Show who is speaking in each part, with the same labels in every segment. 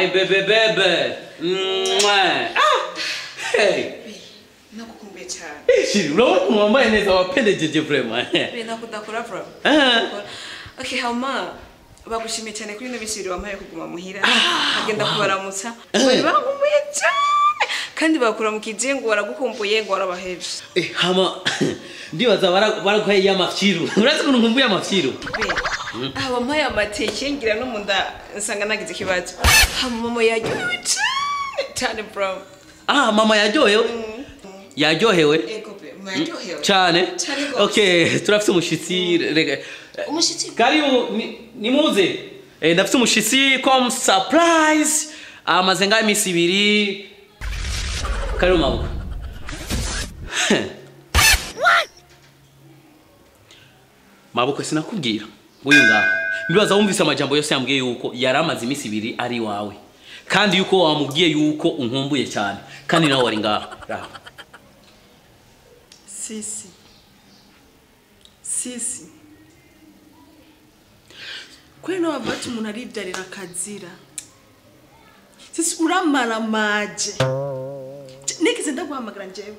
Speaker 1: bebe. Hey.
Speaker 2: Nakukumbuye cyane.
Speaker 1: Shiri, urabona ukuntu wambaye neza wapendejeje vraiment.
Speaker 2: Nakudakora bro. Okay, hama bagushimiye cyane kuri ino bisiri wampaye kuguma muhira. Agenda kubaramutsa. Bari bakumbuye cyane. Kandi bakura mu kijengo waragukumbuye ngo warabahevye.
Speaker 1: Hama ndibaza baraguhaye y'amafyiru. Urazi ukuntu nkumbuye amafyiru.
Speaker 2: Wampaye amateke ngira no munda nsanga nagize kibazo. Mama yaryohewe cyane bro.
Speaker 1: Mama yaryohewe? Yaryohewe?
Speaker 2: Ego pe, yaryohewe.
Speaker 1: Cyane? Okay, turafite umushitsi.
Speaker 2: Umushitsi?
Speaker 1: Karibu nimuze. Ndafite umushitsi comme surprise. Amaze ngaho iminsi 2. Karibu maboko. Maboko sinakubwira. Uyu ngaho. Mbibaza wumvise amajambo yose yambwiye yuko yaramaze iminsi 2 ari wawe. Kandi yuko wamubwiye yuko unkumbuye cyane. Kandi nawe wari ngaho.
Speaker 2: Sisi. Kweno wabati umuntu aribyarira akazira. Sisi uramara maje. Nikize ndaguhamagara njewe.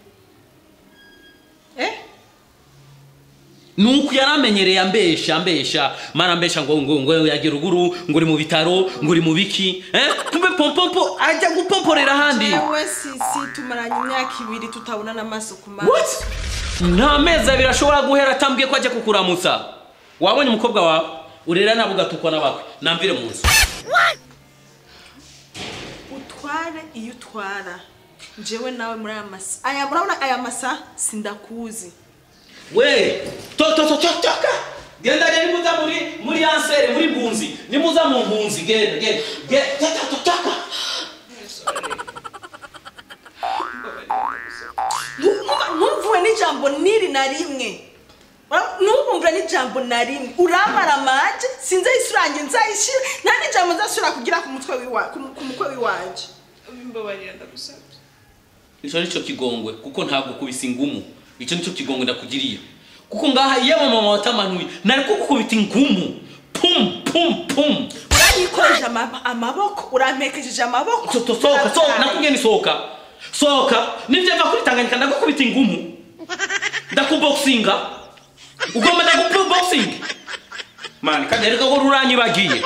Speaker 1: Nuko yaramenyereye ambesha mara ambesha ngo yagira ruguru ngo uri mu bitaro ngo uri mu biki kumbe pompompo ajya gupomporera handi
Speaker 2: wewe sisi tumaranye imyaka 2 tutabona namaso kumara
Speaker 1: what nta meza birashobora guhera tambwiye ko ajya kukuramutsa wabonye umukobwa wawe urera nabo gatukwa nabakwe namvire mu nzu
Speaker 2: utware iyo utwara njewe nawe muri aya masa murabona aya masa sindakuzi
Speaker 1: we toka genda nimuza muri ansere muri bunzi nimuza mu bunzi genda toka
Speaker 2: numvuwe n'ijambo niri na rimwe numvura n'ijambo na rimwe uramara maje sinze isurange nzayishira nta n'ijambo nzasura kugira ku mutwe wiwanje mbabarira ndagusabye
Speaker 1: ico nico kigongwe kuko ntabwo kubisa ingumu ico nico kigongwe ndakugiriye kuko ngaha iyo mama watamanuye nari kukubita ingumu pum
Speaker 2: urayikoresha amaboko urampekeje amaboko
Speaker 1: soka nakubwiye ni soka nivyo va kuri Tanganyika ndakukubita ingumu ndakuboxinga ugomba ndakuboxing man kandi ariko ko ruranyibagiye